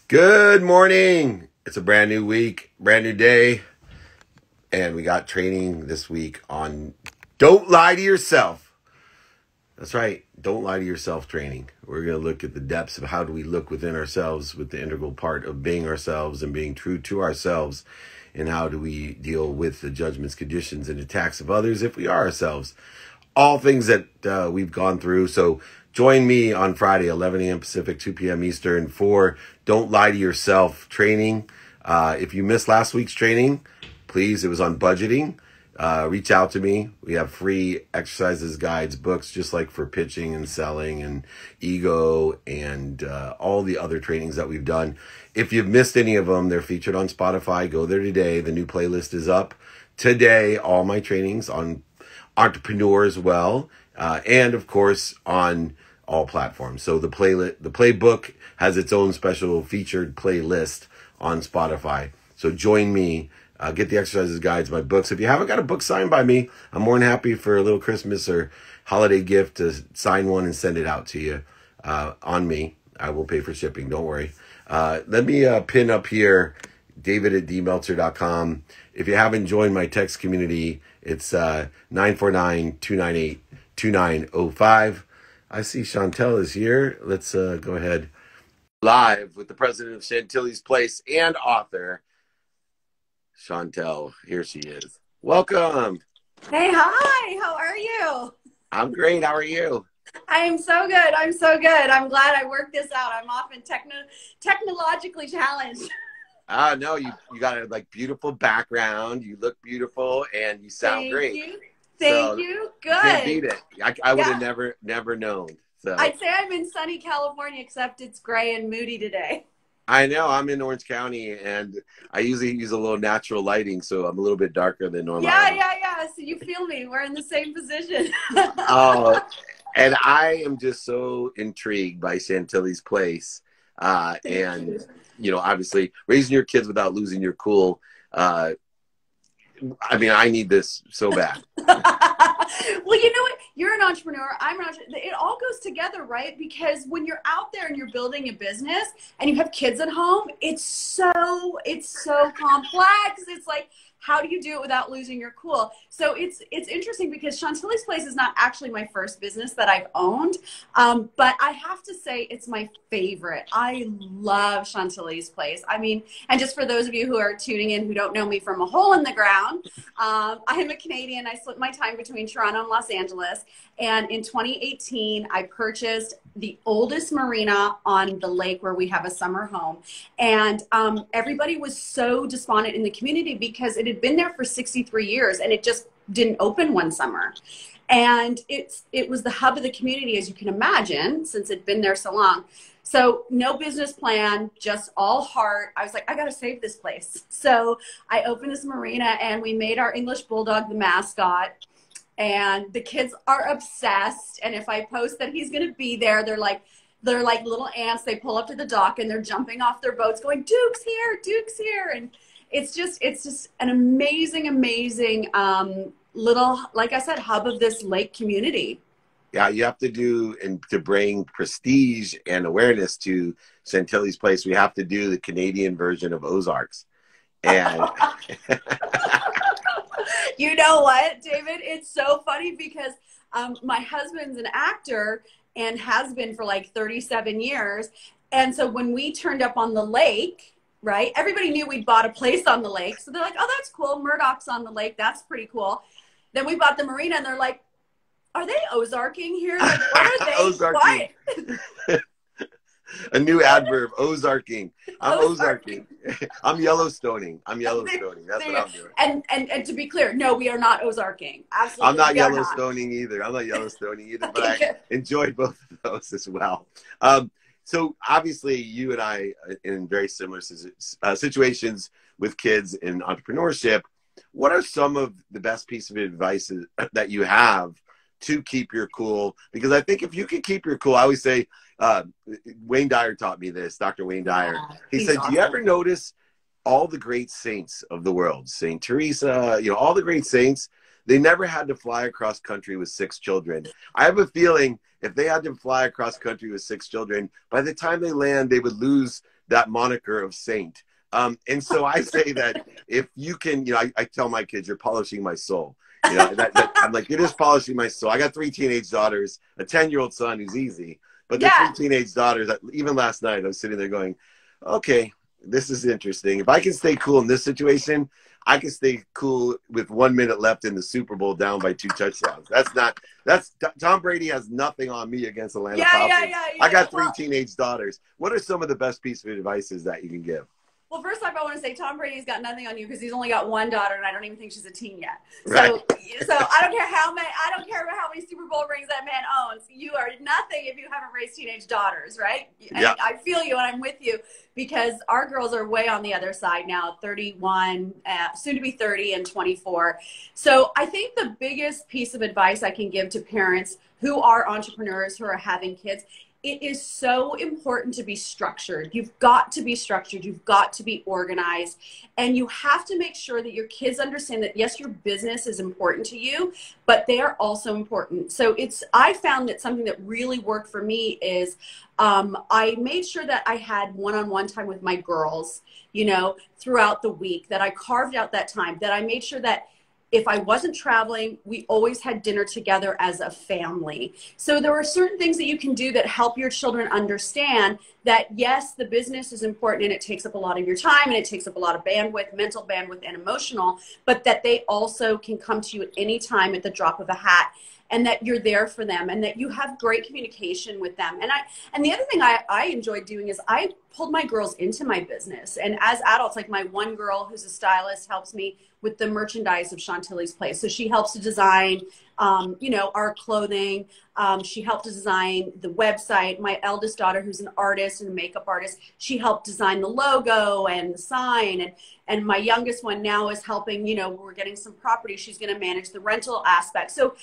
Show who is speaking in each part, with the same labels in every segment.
Speaker 1: Good morning. It's a brand new week, brand new day. And we got training this week on don't lie to yourself. That's right. Don't lie to yourself training. We're going to look at the depths of how do we look within ourselves with the integral part of being ourselves and being true to ourselves. And how do we deal with the judgments, conditions, and attacks of others if we are ourselves. All things that we've gone through. So join me on Friday, 11 a.m. Pacific, 2 p.m. Eastern for Don't Lie to Yourself training. If you missed last week's training, please, it was on budgeting. Reach out to me. We have free exercises, guides, books, just like for pitching and selling and ego and all the other trainings that we've done. If you've missed any of them, they're featured on Spotify. Go there today. The new playlist is up today. All my trainings on entrepreneur as well. And of course on all platforms. So the playbook has its own special featured playlist on Spotify. So join me. Get the exercises, guides, my books. If you haven't got a book signed by me, I'm more than happy for a little Christmas or holiday gift to sign one and send it out to you on me. I will pay for shipping. Don't worry. Let me pin up here, david@dmeltzer.com. If you haven't joined my text community, it's 949-298-2905. I see Chantelle is here. Let's go ahead. Live with the president of Chantilly's Place and author, Chantelle. Here she is. Welcome.
Speaker 2: Hey, hi. How are you?
Speaker 1: I'm great. How are you?
Speaker 2: I am so good. I'm so good. I'm glad I worked this out. I'm often technologically challenged.
Speaker 1: No, you got a beautiful background. You look beautiful and you sound great.
Speaker 2: Thank you. Good.
Speaker 1: Can't beat it. I would have never known. So
Speaker 2: I'd say I'm in sunny California, except it's gray and moody today.
Speaker 1: I know. I'm in Orange County, and I usually use a little natural lighting, so I'm a little bit darker than normal.
Speaker 2: Yeah. So you feel me. We're in the same position.
Speaker 1: Oh, and I am just so intrigued by Chantilly's Place. And, obviously raising your kids without losing your cool. I need this so bad.
Speaker 2: Well, you know what? You're an entrepreneur. I'm an entrepreneur. It all goes together, right? Because when you're out there and you're building a business and you have kids at home, it's so complex. It's like, how do you do it without losing your cool? So it's interesting because Chantilly's Place is not actually my first business that I've owned, but I have to say it's my favorite. I love Chantilly's Place. And just for those of you who are tuning in who don't know me from a hole in the ground, I am a Canadian. I split my time between Toronto and Los Angeles. And in 2018, I purchased the oldest marina on the lake where we have a summer home. And everybody was so despondent in the community because it had been there for 63 years and it just didn't open one summer. And it was the hub of the community, as you can imagine, since it'd been there so long. So no business plan, just all heart. I was like, I got to save this place. So I opened this marina and we made our English bulldog the mascot. And the kids are obsessed. And if I post that he's going to be there, they're like little ants. They pull up to the dock and they're jumping off their boats going, Duke's here, Duke's here. And it's just an amazing little, like I said, hub of this lake community.
Speaker 1: Yeah, you have to do, and to bring prestige and awareness to Chantilly's Place, we have to do the Canadian version of Ozarks. And
Speaker 2: you know what, David? It's so funny because my husband's an actor and has been for like 37 years. And so when we turned up on the lake, right, everybody knew we'd bought a place on the lake. So they're like, oh, that's cool. Murdoch's on the lake. That's pretty cool. Then we bought the marina and they're like, are they Ozarking here? Like, what are they?
Speaker 1: Ozarking. A new adverb, Ozarking. I'm Ozarking. I'm Yellowstoning. That's what I'm doing.
Speaker 2: And to be clear, no, we are not Ozarking. Absolutely.
Speaker 1: I'm not Yellowstoning either. But I enjoyed both of those as well. So obviously you and I in very similar situations with kids in entrepreneurship. What are some of the best piece of advice that you have to keep your cool? Because I think if you can keep your cool, I always say, Wayne Dyer taught me this, Dr. Wayne Dyer. He said, awesome. Do you ever notice all the great saints of the world, Saint Teresa, all the great saints, they never had to fly across country with 6 children. I have a feeling if they had to fly across country with 6 children, by the time they land, they would lose that moniker of saint. And so I say that if you can, I tell my kids, you're polishing my soul. I'm like, it is polishing my soul. I got 3 teenage daughters, a 10-year-old son who's easy, but the 3 teenage daughters, even last night, I was sitting there going, okay, this is interesting. If I can stay cool in this situation, I can stay cool with 1 minute left in the Super Bowl down by 2 touchdowns. Tom Brady has nothing on me against Atlanta Falcons. I got 3 teenage daughters. What are some of the best pieces of advice that you can give?
Speaker 2: Well, first off, I want to say Tom Brady's got nothing on you because he's only got 1 daughter, and I don't even think she's a teen yet.
Speaker 1: Right.
Speaker 2: So I don't care how many Super Bowl rings that man owns. You are nothing if you haven't raised teenage daughters, right?
Speaker 1: Yeah.
Speaker 2: I feel you, and I'm with you because our girls are way on the other side now, 31, soon to be 30, and 24. So I think the biggest piece of advice I can give to parents who are entrepreneurs who are having kids, it is so important to be structured. You've got to be structured. You've got to be organized. And you have to make sure that your kids understand that, yes, your business is important to you, but they are also important. So I found that something that really worked for me is I made sure that I had one-on-one time with my girls, throughout the week, that I carved out that time, that I made sure that if I wasn't traveling, we always had dinner together as a family. So there are certain things that you can do that help your children understand that, yes, the business is important and it takes up a lot of your time and it takes up a lot of bandwidth, mental bandwidth and emotional, but that they also can come to you at any time at the drop of a hat, and that you're there for them and that you have great communication with them. And the other thing I enjoyed doing is I pulled my girls into my business. And as adults, like my one girl who's a stylist helps me with the merchandise of Chantilly's place. So she helps to design, our clothing. She helped to design the website. My eldest daughter, who's an artist and a makeup artist, she helped design the logo and the sign. And my youngest one now is helping, we're getting some property. She's going to manage the rental aspect. So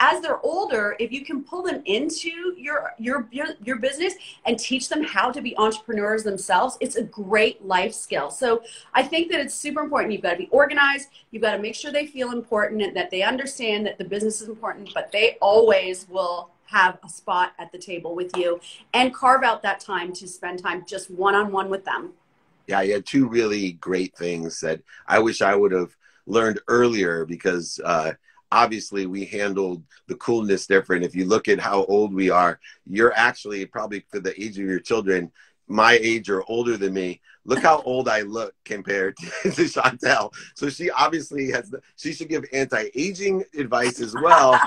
Speaker 2: as they're older, if you can pull them into your business and teach them how to be entrepreneurs themselves, it's a great life skill. So I think that it's super important. You've got to be organized. You've got to make sure they feel important and that they understand that the business is important, but they always will have a spot at the table with you, and carve out that time to spend time just one-on-one with them.
Speaker 1: Yeah, you had 2 really great things that I wish I would have learned earlier, because obviously we handled the coolness different. If you look at how old we are, you're actually probably, for the age of your children, my age or older than me. Look how old I look compared to Chantelle. So she obviously she should give anti-aging advice as well,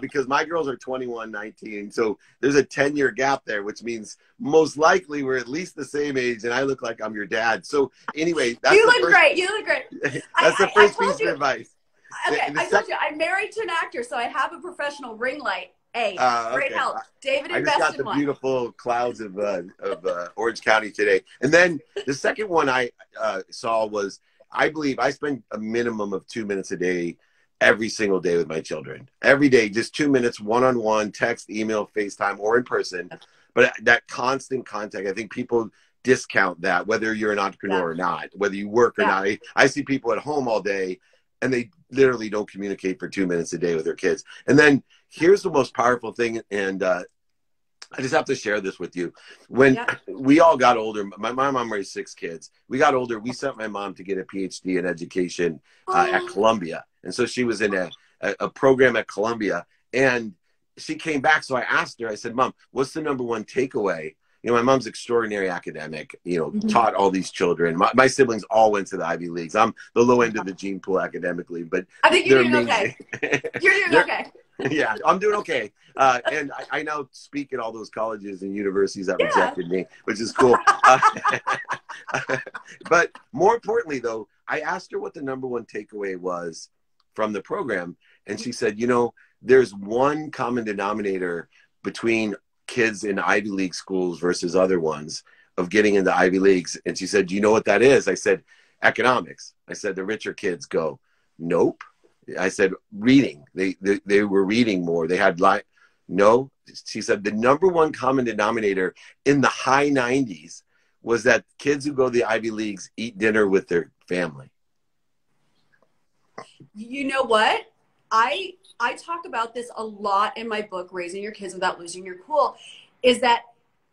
Speaker 1: because my girls are 21, 19. So there's a 10-year gap there, which means most likely we're at least the same age, and I look like I'm your dad. So anyway,
Speaker 2: You look great.
Speaker 1: That's the first piece of advice.
Speaker 2: Okay, I told you, I'm married to an actor, so I have a professional ring light. Hey, great help. David invested in one.
Speaker 1: I just got the beautiful clouds of Orange County today. And then the second one I saw was, I believe I spend a minimum of 2 minutes a day every single day with my children. Every day, just 2 minutes, one-on-one, text, email, FaceTime, or in person. But that constant contact, I think people discount that, whether you're an entrepreneur or not, whether you work or not. I see people at home all day, and they literally don't communicate for 2 minutes a day with their kids. And then here's the most powerful thing, and I just have to share this with you. When we all got older, my mom raised 6 kids. We got older. We sent my mom to get a PhD in education at Columbia. And so she was in a program at Columbia, and she came back. So I asked her, I said, Mom, what's the #1 takeaway? My mom's extraordinary academic, taught all these children. My siblings all went to the Ivy Leagues. I'm the low end of the gene pool academically, but
Speaker 2: I think you're doing okay. You're doing okay.
Speaker 1: Yeah, I'm doing okay. And I now speak at all those colleges and universities that rejected me, which is cool. But more importantly, though, I asked her what the #1 takeaway was from the program. And she said, there's one common denominator between kids in Ivy League schools versus other ones of getting into Ivy Leagues. And she said, do you know what that is? I said, economics. I said, the richer kids go. Nope. I said, reading. They were reading more. They had no. She said the #1 common denominator in the high 90s was that kids who go to the Ivy Leagues eat dinner with their family.
Speaker 2: You know what? I talk about this a lot in my book, Raising Your Kids Without Losing Your Cool, is that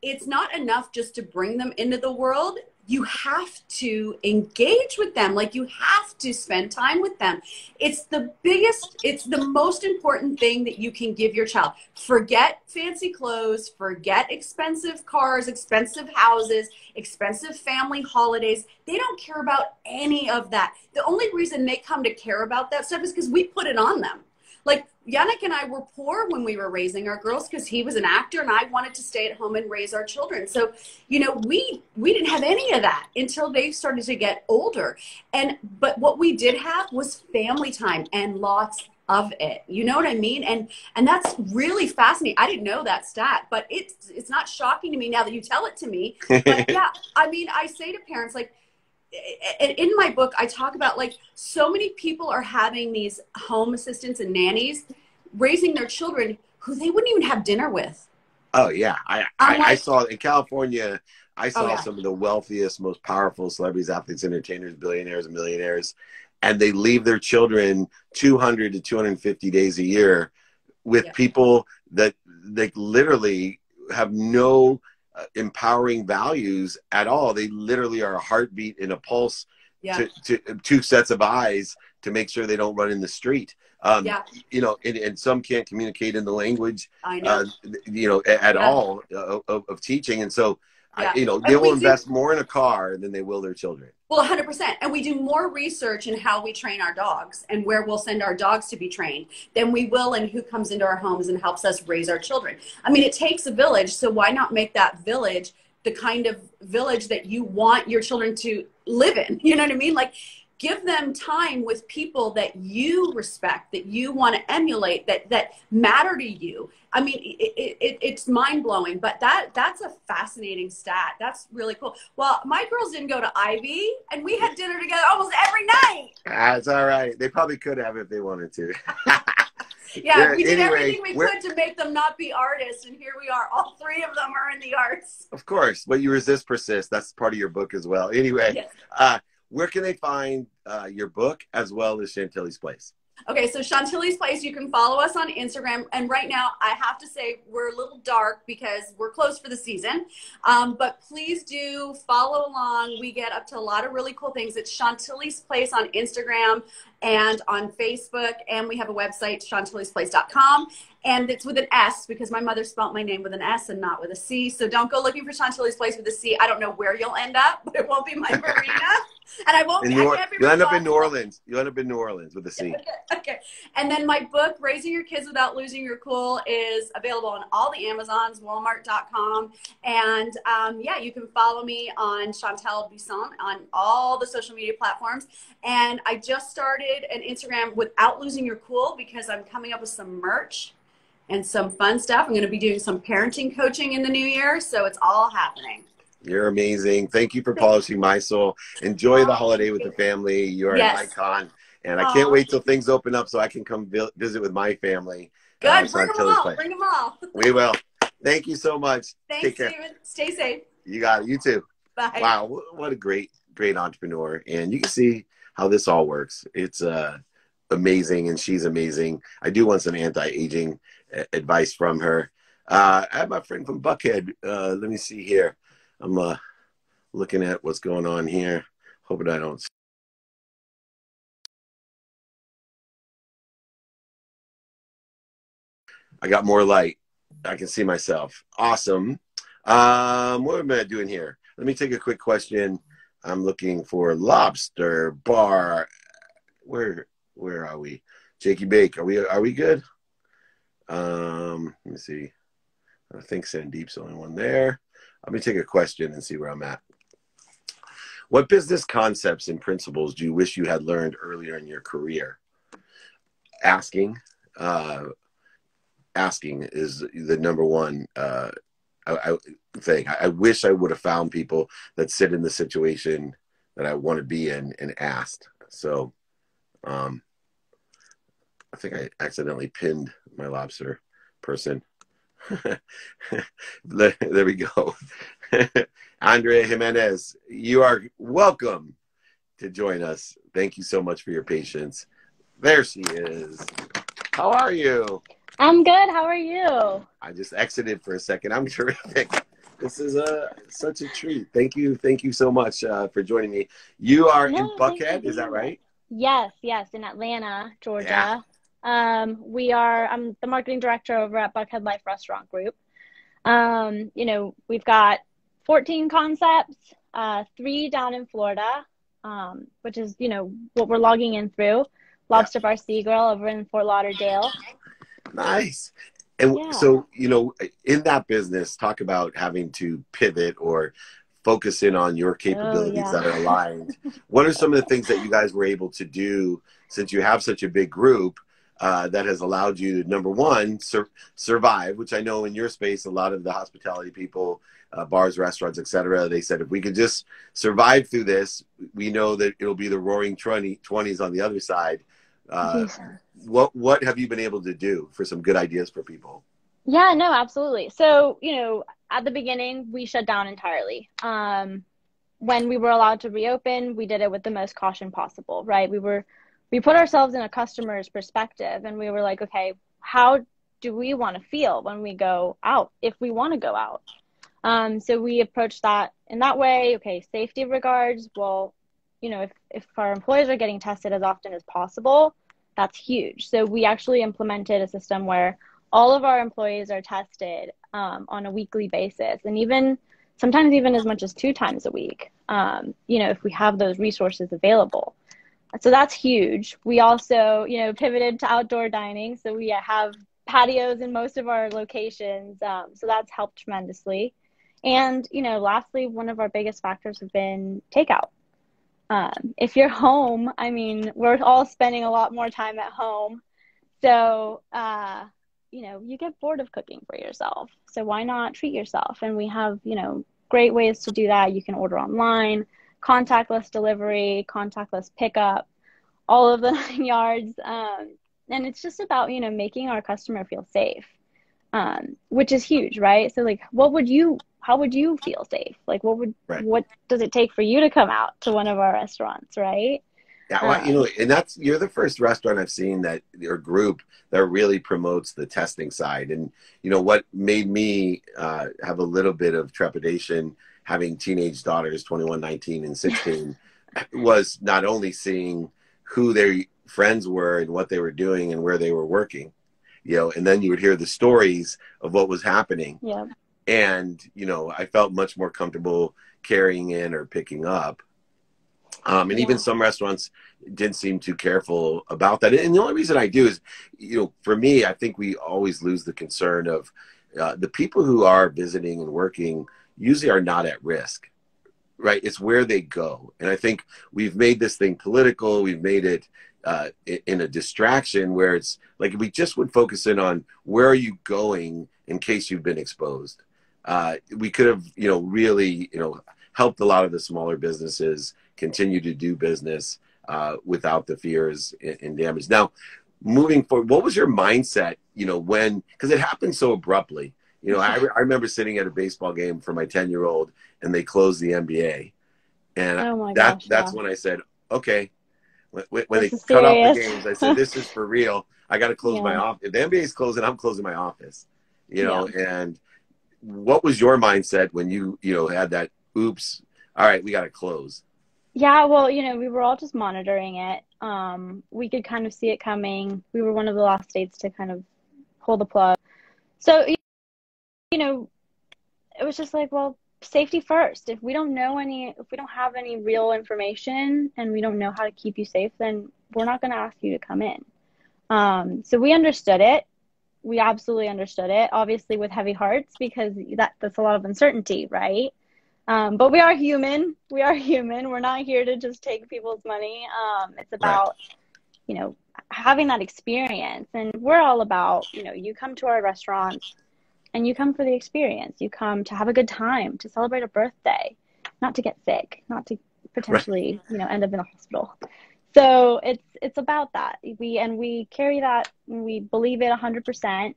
Speaker 2: it's not enough just to bring them into the world. You have to engage with them. Like, you have to spend time with them. It's the most important thing that you can give your child. Forget fancy clothes, forget expensive cars, expensive houses, expensive family holidays. They don't care about any of that. The only reason they come to care about that stuff is because we put it on them. Like, Yannick and I were poor when we were raising our girls because he was an actor and I wanted to stay at home and raise our children. So, you know, we didn't have any of that until they started to get older. But what we did have was family time, and lots of it. You know what I mean? And that's really fascinating. I didn't know that stat, but it's not shocking to me now that you tell it to me. But yeah, I mean, I say to parents, like, in my book, I talk about, like, so many people are having these home assistants and nannies raising their children who they wouldn't even have dinner with.
Speaker 1: Oh yeah. I saw in California, I saw some of the wealthiest, most powerful celebrities, athletes, entertainers, billionaires, and millionaires, and they leave their children 200 to 250 days a year with people that they literally have no empowering values at all. They literally are a heartbeat and a pulse to two sets of eyes to make sure they don't run in the street. You know, and some can't communicate in the language, you know, at all of teaching. And so, you know, they will invest more in a car than they will their children.
Speaker 2: Well, 100%. And we do more research in how we train our dogs and where we'll send our dogs to be trained than we will in who comes into our homes and helps us raise our children. I mean, it takes a village. So why not make that village the kind of village that you want your children to live in? You know what I mean? Like, give them time with people that you respect, that you want to emulate, that matter to you. I mean, it's mind-blowing, but that's a fascinating stat. That's really cool. Well, my girls didn't go to Ivy, and we had dinner together almost every night.
Speaker 1: That's all right. They probably could have if they wanted to.
Speaker 2: Yeah, we did everything we could to make them not be artists, and here we are. All three of them are in the arts.
Speaker 1: Of course. What you resist persists. That's part of your book as well. Anyway, where can they find your book as well as Chantilly's Place?
Speaker 2: Okay, so Chantilly's Place, you can follow us on Instagram. And right now, I have to say, we're a little dark because we're closed for the season. But please do follow along. We get up to a lot of really cool things. It's Chantilly's Place on Instagram and on Facebook. And we have a website, chantillysplace.com. And it's with an S because my mother spelt my name with an S and not with a C. So don't go looking for Chantilly's Place with a C. I don't know where you'll end up, but it won't be my marina. And I won't.
Speaker 1: You'll end up in New Orleans. You'll end up in New Orleans with a C.
Speaker 2: Okay. And then my book, Raising Your Kids Without Losing Your Cool, is available on all the Amazons, Walmart.com. And yeah, you can follow me on Chantelle Buisson on all the social media platforms. And I just started an Instagram Without Losing Your Cool because I'm coming up with some merch and some fun stuff. I'm going to be doing some parenting coaching in the new year. So it's all happening.
Speaker 1: You're amazing. Thank you for polishing my soul. Enjoy the holiday with the family. You're an icon. And I can't wait till things open up so I can come visit with my family.
Speaker 2: Good. Bring them all. Bring them all.
Speaker 1: We will. Thank you so much.
Speaker 2: Thanks,
Speaker 1: Take care.
Speaker 2: Steven. Stay safe.
Speaker 1: You got it. You too.
Speaker 2: Bye.
Speaker 1: Wow. What a great entrepreneur. And you can see how this all works. It's amazing. And she's amazing. I do want some anti-aging advice from her. I have my friend from Buckhead. Let me see here. I'm looking at what's going on here. Hoping I don't. I got more light. I can see myself. Awesome. What am I doing here? Let me take a quick question. I'm looking for lobster bar. Where are we? Jakey Bake. Are we good? Let me see. I think Sandeep's the only one there. Let me take a question and see where I'm at. What business concepts and principles do you wish you had learned earlier in your career? Asking is the number one thing. I wish I would have found people that sit in the situation that I want to be in and asked. So I think I accidentally pinned my lobster person. There we go. Andrea Jimenez, you are welcome to join us. Thank you so much for your patience. There she is. How are you?
Speaker 3: I'm good. How are you?
Speaker 1: I just exited for a second. I'm terrific. This is such a treat. Thank you so much for joining me. You are in
Speaker 3: No, thanks for
Speaker 1: Buckhead, is
Speaker 3: being
Speaker 1: that
Speaker 3: here.
Speaker 1: right?
Speaker 3: Yes, yes, in Atlanta,
Speaker 1: Yeah,
Speaker 3: Georgia. I'm the marketing director over at Buckhead Life Restaurant Group. We've got 14 concepts, three down in Florida, which is, what we're logging in through.
Speaker 1: yeah,
Speaker 3: Lobster Bar Sea Grill over in Fort Lauderdale.
Speaker 1: nice. And
Speaker 3: Yeah.
Speaker 1: so, in that business, talk about having to pivot or focus in on your
Speaker 3: Oh,
Speaker 1: capabilities
Speaker 3: yeah.
Speaker 1: that are aligned. What are some of the things that you guys were able to do since you have such a big group that has allowed you to, number one, survive, which I know in your space, a lot of the hospitality people, bars, restaurants, etc., they said, if we could just survive through this, we know that it'll be the roaring 20s on the other side. Uh,
Speaker 3: Jesus.
Speaker 1: what have you been able to do for some good ideas for people?
Speaker 3: Yeah, no, absolutely. So, at the beginning, we shut down entirely. When we were allowed to reopen, we did it with the most caution possible, right? We put ourselves in a customer's perspective and we were like, okay, how do we want to feel when we go out, if we want to go out? So we approached that in that way. Okay, safety regards. Well, if our employees are getting tested as often as possible, that's huge. So we actually implemented a system where all of our employees are tested on a weekly basis, and sometimes even as much as 2 times a week, if we have those resources available. So that's huge. We also, pivoted to outdoor dining. So we have patios in most of our locations. So that's helped tremendously. And, lastly, one of our biggest factors have been takeout. If you're home, I mean, we're all spending a lot more time at home. So, you get bored of cooking for yourself. So why not treat yourself? And we have, great ways to do that. You can order online, contactless delivery, contactless pickup, all of the 9 yards. And it's just about, making our customer feel safe, which is huge, right? So like, how would you feel safe? Like,
Speaker 1: Right.
Speaker 3: what does it take for you to come out to one of our restaurants, right?
Speaker 1: Yeah, well,
Speaker 3: Um,
Speaker 1: and you're the first restaurant I've seen that your group that really promotes the testing side. And what made me have a little bit of trepidation having teenage daughters, 21, 19, and 16, was not only seeing who their friends were and what they were doing and where they were working, and then you would hear the stories of what was happening.
Speaker 3: yeah,
Speaker 1: And, I felt much more comfortable carrying in or picking up. And even
Speaker 3: yeah,
Speaker 1: some restaurants didn't seem too careful about that. And the only reason I do is, for me, I think we always lose the concern of the people who are visiting and working usually are not at risk, right? It's where they go. And I think we've made this thing political. We've made it in a distraction where it's like, if we just would focus in on where are you going in case you've been exposed, we could have, really, helped a lot of the smaller businesses continue to do business without the fears and damage. Now, moving forward, what was your mindset, because it happened so abruptly.
Speaker 3: yeah.
Speaker 1: I remember sitting at a baseball game for my 10-year-old and they closed the NBA. And
Speaker 3: Oh my gosh,
Speaker 1: that's
Speaker 3: yeah.
Speaker 1: when I said, okay, when they
Speaker 3: This is
Speaker 1: cut off the
Speaker 3: serious.
Speaker 1: games, I said, this is for real. I got to close my
Speaker 3: Yeah,
Speaker 1: office. If the NBA is closing, I'm closing my office,
Speaker 3: yeah.
Speaker 1: and what was your mindset when you had that, oops, all right, we got to close?
Speaker 3: Yeah, well, we were all just monitoring it. We could kind of see it coming. We were one of the last states to kind of pull the plug. So, know, it was just like, well, safety first. If we don't have any real information and we don't know how to keep you safe, then we're not going to ask you to come in. So we understood it. We absolutely understood it, obviously with heavy hearts, because that's a lot of uncertainty, right? But we are human. We are human. We're not here to just take people's money. It's
Speaker 1: Right.
Speaker 3: about, having that experience. And we're all about, you come to our restaurants and you come for the experience. You come to have a good time, to celebrate a birthday, not to get sick, not to
Speaker 1: Right.
Speaker 3: potentially, end up in a hospital. So it's about that. We carry that, and we believe it 100%.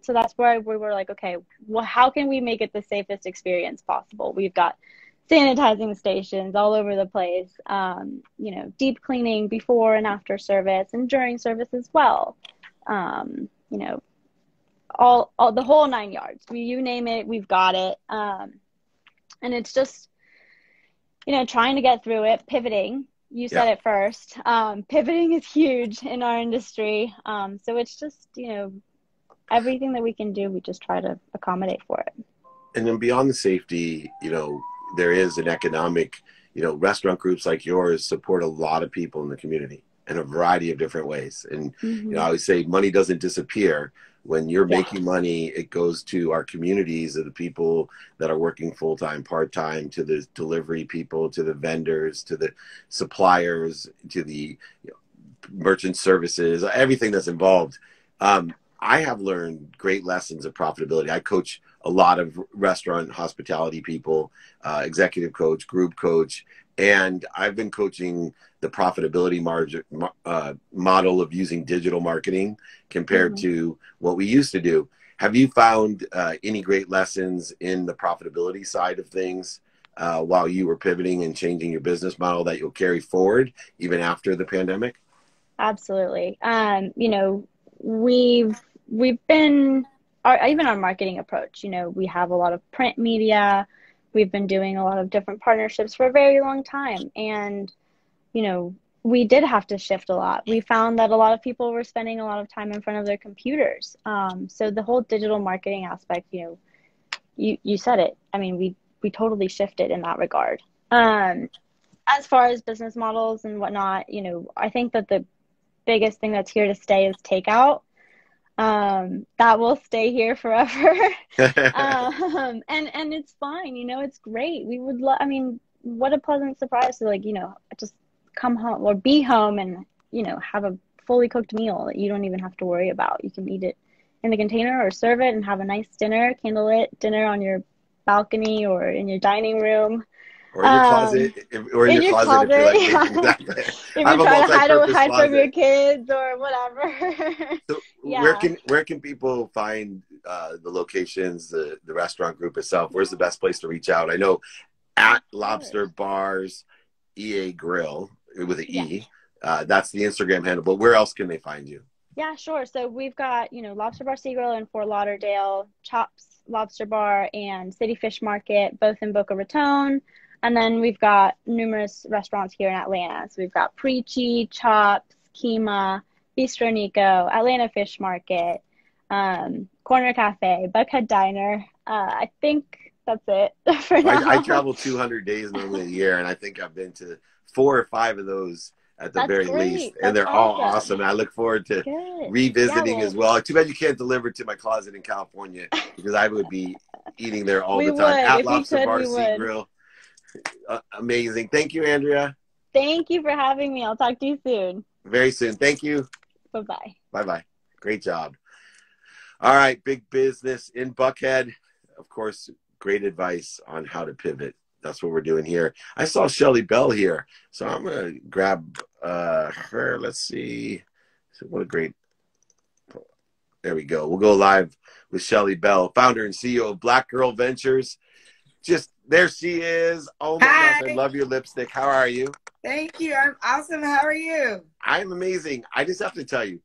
Speaker 3: So that's where we were like, okay, well, how can we make it the safest experience possible? We've got sanitizing stations all over the place, deep cleaning before and after service and during service as well. all the whole 9 yards. You name it, we've got it. And it's just, trying to get through it, pivoting. You said it first. Pivoting is huge in our industry. So it's just, everything that we can do, we just try to accommodate for it.
Speaker 1: And then beyond the safety, there is an economic, restaurant groups like yours support a lot of people in the community in a variety of different ways. And, I always say money doesn't disappear. When you're making money, it goes to our communities of the people that are working full-time, part-time, to the delivery people, to the vendors, to the suppliers, to the merchant services, everything that's involved. I have learned great lessons of profitability. I coach a lot of restaurant hospitality people, executive coach, group coach, and I've been coaching the profitability model of using digital marketing compared to what we used to do. Have you found any great lessons in the profitability side of things while you were pivoting and changing your business model that you'll carry forward even after the pandemic?
Speaker 3: Absolutely. We've been, even our marketing approach, we have a lot of print media. We've been doing a lot of different partnerships for a very long time. And, we did have to shift a lot. We found that a lot of people were spending a lot of time in front of their computers. So the whole digital marketing aspect, you said it. I mean, we totally shifted in that regard. As far as business models and whatnot, I think that the biggest thing that's here to stay is takeout. That will stay here forever. And it's fine, it's great. We would what a pleasant surprise to just come home or be home and, have a fully cooked meal that you don't even have to worry about. You can eat it in the container or serve it and have a nice dinner, candlelit dinner on your balcony or in your dining room.
Speaker 1: Or in your closet, or in your closet. If you're like, exactly.
Speaker 3: If you're trying to hide from your kids or whatever.
Speaker 1: So where can people find the locations, the restaurant group itself? Where's the best place to reach out? I know at Lobster Bars EA Grill with an E. That's the Instagram handle. But where else can they find you?
Speaker 3: Yeah, sure. So we've got, Lobster Bar Sea Grill in Fort Lauderdale, Chops Lobster Bar and City Fish Market, both in Boca Raton. And then we've got numerous restaurants here in Atlanta. So we've got Preachy, Chops, Kima, Bistro Nico, Atlanta Fish Market, Corner Cafe, Buckhead Diner. I think that's it for now.
Speaker 1: I travel 200 days normally a year, and I think I've been to 4 or 5 of those at the very least. And they're all awesome. And I look forward to revisiting as well. Too bad you can't deliver to my closet in California, because I would be eating there all the time. At Lobster Bar Sea Grill. Amazing. Thank you, Andrea.
Speaker 3: Thank you for having me. I'll talk to you soon.
Speaker 1: Very soon. Thank you.
Speaker 3: Bye-bye.
Speaker 1: Bye-bye. Great job. All right. Big business in Buckhead. Of course, great advice on how to pivot. That's what we're doing here. I saw Shelly Bell here, so I'm going to grab her. Let's see. So what a great... There we go. We'll go live with Shelly Bell, founder and CEO of Black Girl Ventures. Just there she is. Oh my gosh, I love your lipstick. How are you?
Speaker 4: Thank you. I'm awesome. How are you?
Speaker 1: I'm amazing. I just have to tell you,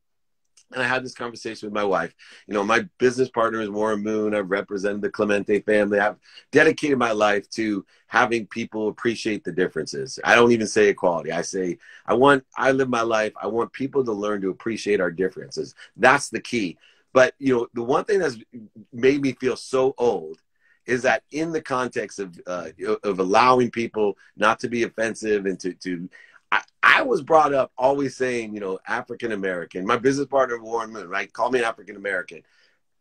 Speaker 1: and I had this conversation with my wife. My business partner is Warren Moon. I've represented the Clemente family. I've dedicated my life to having people appreciate the differences. I don't even say equality. I say, I live my life. I want people to learn to appreciate our differences. That's the key. But, the one thing that's made me feel so old is that in the context of allowing people not to be offensive and I was brought up always saying, African-American. My business partner, Warren Moon, right? Call me African-American.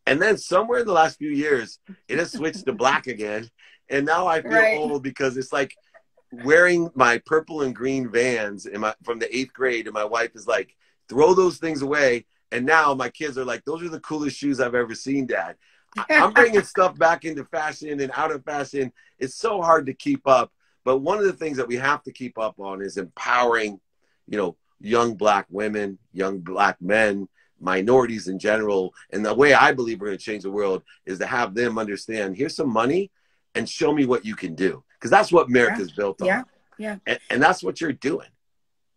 Speaker 1: And then somewhere in the last few years, it has switched to black again. And now I feel old because it's like wearing my purple and green Vans from the 8th grade. And my wife is like, throw those things away. And now my kids are like, those are the coolest shoes I've ever seen, Dad. I'm bringing stuff back into fashion and out of fashion. It's so hard to keep up. But one of the things that we have to keep up on is empowering, young Black women, young Black men, minorities in general. And the way I believe we're going to change the world is to have them understand, here's some money and show me what you can do. Because that's what America's built on.
Speaker 4: Yeah.
Speaker 1: And that's what you're doing.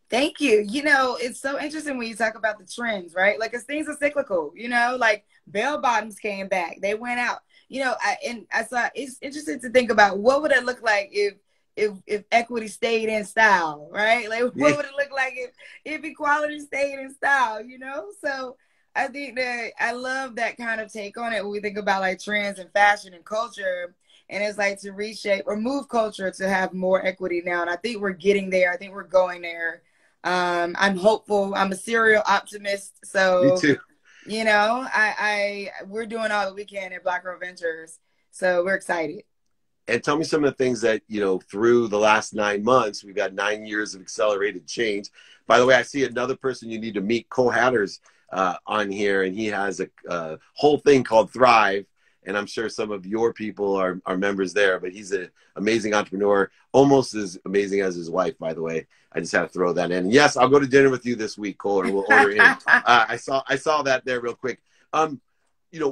Speaker 4: Thank you. It's so interesting when you talk about the trends, right? Like, 'cause things are cyclical, like Bell bottoms came back. They went out. You know, I saw, it's interesting to think about what would it look like if equity stayed in style, right? Like,
Speaker 1: Yeah.
Speaker 4: what would it look like if equality stayed in style, you know? So I think that I love that kind of take on it when we think about like trends and fashion and culture. And it's like to reshape or move culture to have more equity now. And I think we're getting there. I think we're going there. I'm hopeful. I'm a serial optimist.
Speaker 1: Me
Speaker 4: So,
Speaker 1: too.
Speaker 4: you know, we're doing all that we can at Black Girl Ventures. So we're excited.
Speaker 1: And tell me some of the things that, you know, through the last 9 months, we've got 9 years of accelerated change. By the way, I see another person you need to meet, Cole Hatters, on here, and he has a whole thing called Thrive. And I'm sure some of your people are members there, but he's an amazing entrepreneur, almost as amazing as his wife, by the way. I just had to throw that in. And yes, I'll go to dinner with you this week, Cole, or we'll order in. I saw that there real quick. You know,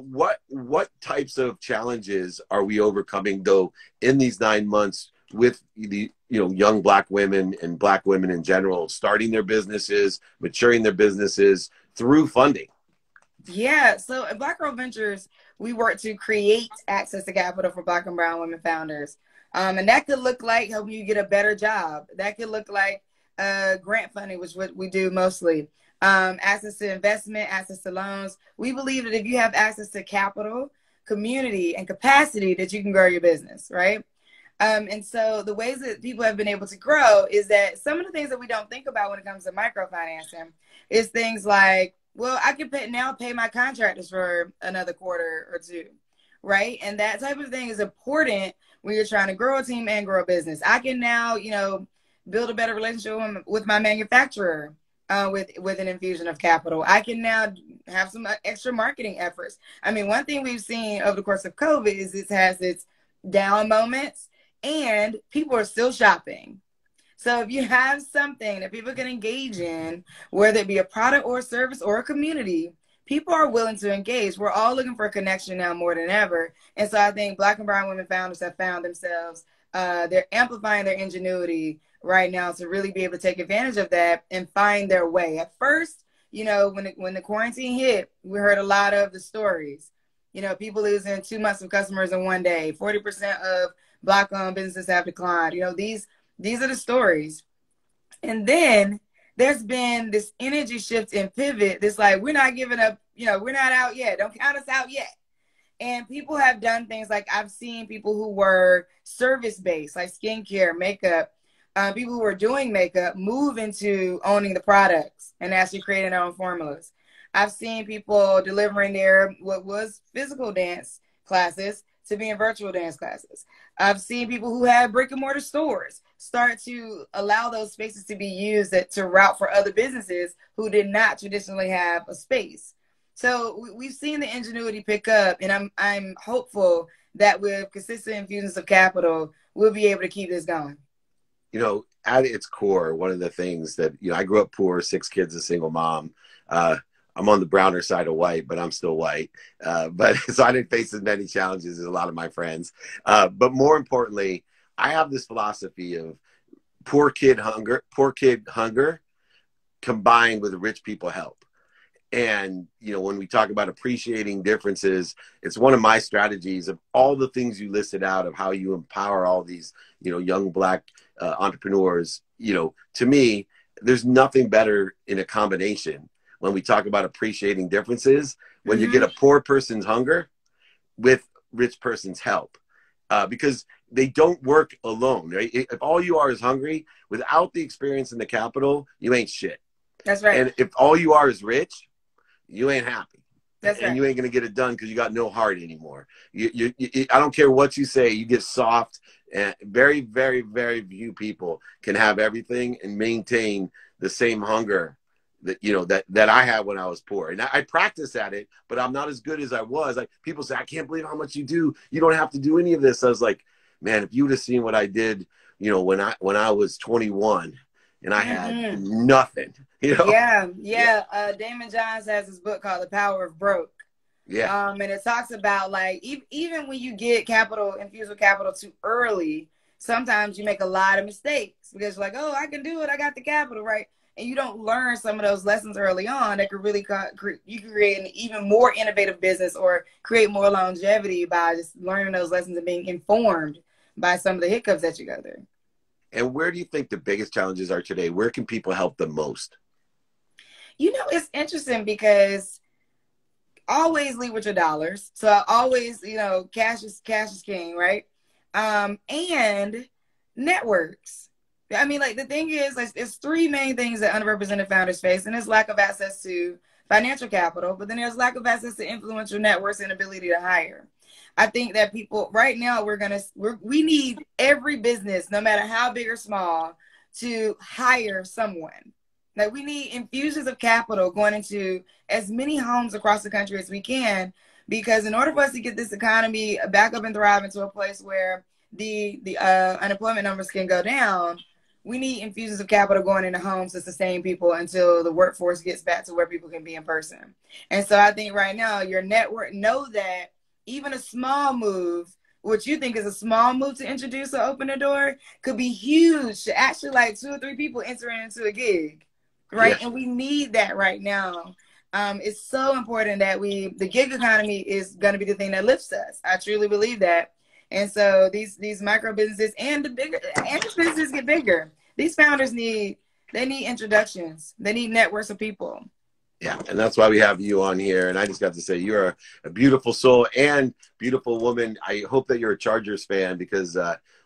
Speaker 1: what types of challenges are we overcoming though in these 9 months with the, you know, young Black women and Black women in general, starting their businesses, maturing their businesses through funding?
Speaker 4: Yeah, so at Black Girl Ventures, we work to create access to capital for Black and brown women founders. And that could look like helping you get a better job. That could look like grant funding, which is what we do mostly. Access to investment, access to loans. We believe that if you have access to capital, community, and capacity, that you can grow your business, right? And so the ways that people have been able to grow is that some of the things that we don't think about when it comes to microfinancing is things like, well, I can pay my contractors for another quarter or two, right? And that type of thing is important when you're trying to grow a team and grow a business. I can now, you know, build a better relationship with my manufacturer with an infusion of capital. I can now have some extra marketing efforts. I mean, one thing we've seen over the course of COVID is it has its down moments and people are still shopping. So if you have something that people can engage in, whether it be a product or a service or a community, people are willing to engage. We're all looking for a connection now more than ever. And so I think Black and brown women founders have found themselves, they're amplifying their ingenuity right now to really be able to take advantage of that and find their way. At first, you know, when the quarantine hit, we heard a lot of the stories. You know, people losing 2 months of customers in one day. 40% of Black-owned businesses have declined. You know, these are the stories. And then there's been this energy shift and pivot. This like, we're not giving up. You know, we're not out yet. Don't count us out yet. And people have done things like I've seen people who were service-based, like skincare, makeup, people who were doing makeup move into owning the products and actually creating their own formulas. I've seen people delivering their what was physical dance classes to being virtual dance classes. I've seen people who have brick and mortar stores start to allow those spaces to be used to route for other businesses who did not traditionally have a space. So we've seen the ingenuity pick up, and I'm hopeful that with consistent infusions of capital, we'll be able to keep this going.
Speaker 1: You know, at its core, one of the things that, you know, I grew up poor, 6 kids, a single mom. I'm on the browner side of white, but I'm still white. But so I didn't face as many challenges as a lot of my friends. But more importantly, I have this philosophy of poor kid hunger combined with rich people help. And, you know, when we talk about appreciating differences, it's one of my strategies of all the things you listed out of how you empower all these, you know, young Black entrepreneurs. You know, to me, there's nothing better in a combination when we talk about appreciating differences, when you get a poor person's hunger with rich person's help, because they don't work alone, right? If all you are is hungry, without the experience and the capital, you ain't shit.
Speaker 4: That's right.
Speaker 1: And if all you are is rich, you ain't happy.
Speaker 4: That's
Speaker 1: and
Speaker 4: right.
Speaker 1: you ain't going to get it done because you got no heart anymore. I don't care what you say, you get soft. And very, very, very few people can have everything and maintain the same hunger that, you know, that I had when I was poor. And I practice at it, but I'm not as good as I was. Like, people say, I can't believe how much you do. You don't have to do any of this. I was like, man, if you would have seen what I did, you know, when I was 21 and I had nothing, you know?
Speaker 4: Yeah. Damon Johns has this book called The Power of Broke.
Speaker 1: Yeah.
Speaker 4: And it talks about, like, even when you get capital, infused with capital too early, sometimes you make a lot of mistakes because you're like, oh, I can do it. I got the capital, right? and you don't learn some of those lessons early on, that could really you can create an even more innovative business or create more longevity by just learning those lessons and being informed by some of the hiccups that you go through.
Speaker 1: And where do you think the biggest challenges are today? Where can people help the most?
Speaker 4: You know, it's interesting because always lead with your dollars. So I always, you know, cash is king, right? And networks. I mean, like, the thing is, it's three main things that underrepresented founders face, and it's lack of access to financial capital, but then there's lack of access to influential networks and ability to hire. I think that people right now, we need every business, no matter how big or small, to hire someone. Like, we need infusions of capital going into as many homes across the country as we can, because in order for us to get this economy back up and thrive into a place where the unemployment numbers can go down, we need infusions of capital going into homes to sustain people until the workforce gets back to where people can be in person. And so I think right now, your network, know that even a small move, what you think is a small move to introduce or open a door, could be huge to actually, like, 2 or 3 people entering into a gig, right? Yeah. And we need that right now. It's so important that the gig economy is going to be the thing that lifts us. I truly believe that. And so these micro businesses and the businesses get bigger. These founders need introductions. They need networks of people.
Speaker 1: Yeah, and that's why we have you on here. And I just got to say, you're a beautiful soul and beautiful woman. I hope that you're a Chargers fan, because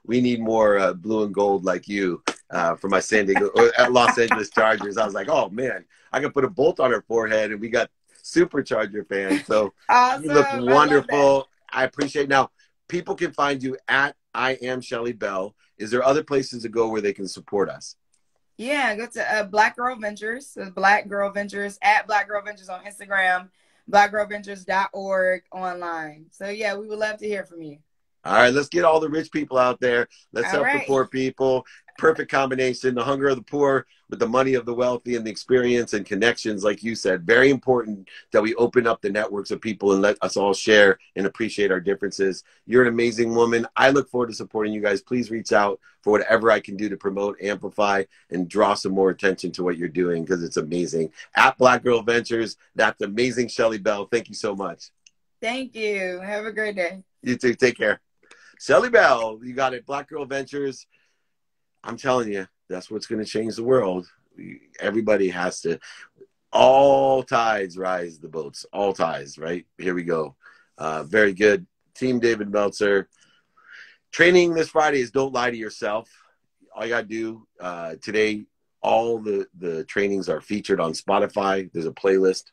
Speaker 1: we need more blue and gold like you for my Los Angeles Chargers. I was like, oh man, I can put a bolt on her forehead, and we got Supercharger fans. So
Speaker 4: awesome.
Speaker 1: You look wonderful. I appreciate it. Now, people can find you at I Am Shelly Bell. Is there other places to go where they can support us?
Speaker 4: Yeah, go to Black Girl Ventures. So Black Girl Ventures, at Black Girl Ventures on Instagram, blackgirlventures.org online. So yeah, we would love to hear from you.
Speaker 1: All right, let's get all the rich people out there. Let's help the poor people. Perfect combination, the hunger of the poor with the money of the wealthy, and the experience and connections, like you said. Very important that we open up the networks of people and let us all share and appreciate our differences. You're an amazing woman. I look forward to supporting you guys. Please reach out for whatever I can do to promote, amplify, and draw some more attention to what you're doing, because it's amazing. At Black Girl Ventures, that's amazing, Shelly Bell. Thank you so much.
Speaker 4: Thank you. Have a great day.
Speaker 1: You too. Take care. Shelly Bell, you got it. Black Girl Ventures. I'm telling you, that's what's going to change the world. Everybody has to. All tides rise the boats. All tides, right? Here we go. Very good. Team David Meltzer. Training this Friday is Don't Lie to Yourself. All you got to do today, all the trainings are featured on Spotify. There's a playlist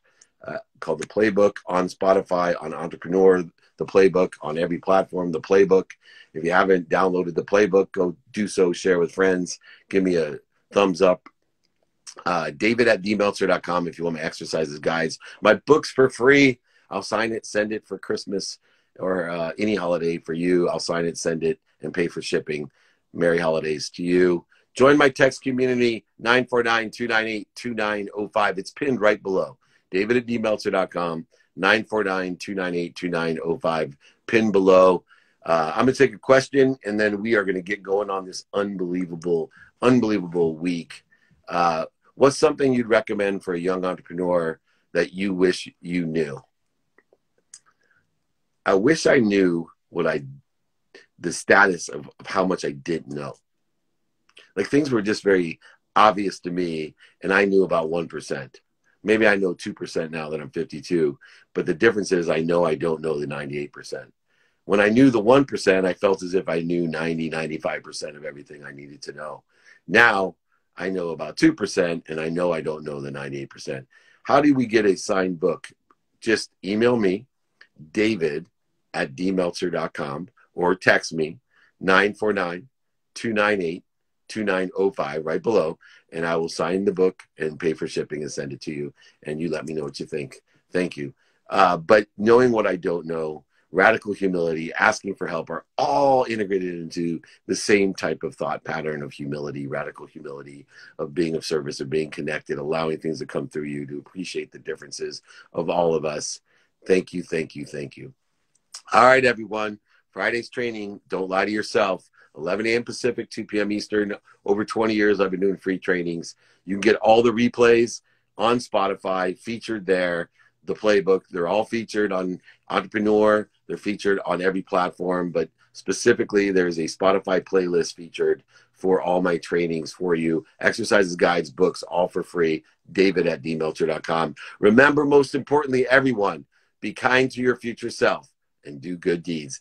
Speaker 1: called The Playbook on Spotify, on Entrepreneur, The Playbook on every platform, The Playbook. If you haven't downloaded The Playbook, go do so, share with friends. Give me a thumbs up. David@dmeltzer.com if you want my exercises guides. My book's for free. I'll sign it, send it for Christmas or any holiday for you. I'll sign it, send it, and pay for shipping. Merry holidays to you. Join my text community, 949-298-2905. It's pinned right below. David@dmeltzer.com, 949-298-2905, pinned below. I'm going to take a question, and then we are going to get going on this unbelievable week. What's something you'd recommend for a young entrepreneur that you wish you knew? I wish I knew the status of how much I didn't know. Like, things were just very obvious to me, and I knew about 1%. Maybe I know 2% now that I'm 52, but the difference is I know I don't know the 98%. When I knew the 1%, I felt as if I knew 95% of everything I needed to know. Now I know about 2%, and I know I don't know the 98%. How do we get a signed book? Just email me, david@dmeltzer.com, or text me, 949-298-2905, right below, and I will sign the book and pay for shipping and send it to you, and you let me know what you think. Thank you. But knowing what I don't know, radical humility, asking for help are all integrated into the same type of thought pattern of humility, radical humility, of being of service, of being connected, allowing things to come through you, to appreciate the differences of all of us. Thank you, thank you, thank you. All right, everyone. Friday's training, Don't Lie to Yourself. 11 a.m. Pacific, 2 p.m. Eastern. Over 20 years, I've been doing free trainings. You can get all the replays on Spotify, featured there. The playbook, they're all featured on Entrepreneur. They're featured on every platform, but specifically, there's a Spotify playlist featured for all my trainings for you. Exercises, guides, books, all for free. David@dmeltzer.com. Remember, most importantly, everyone, be kind to your future self and do good deeds.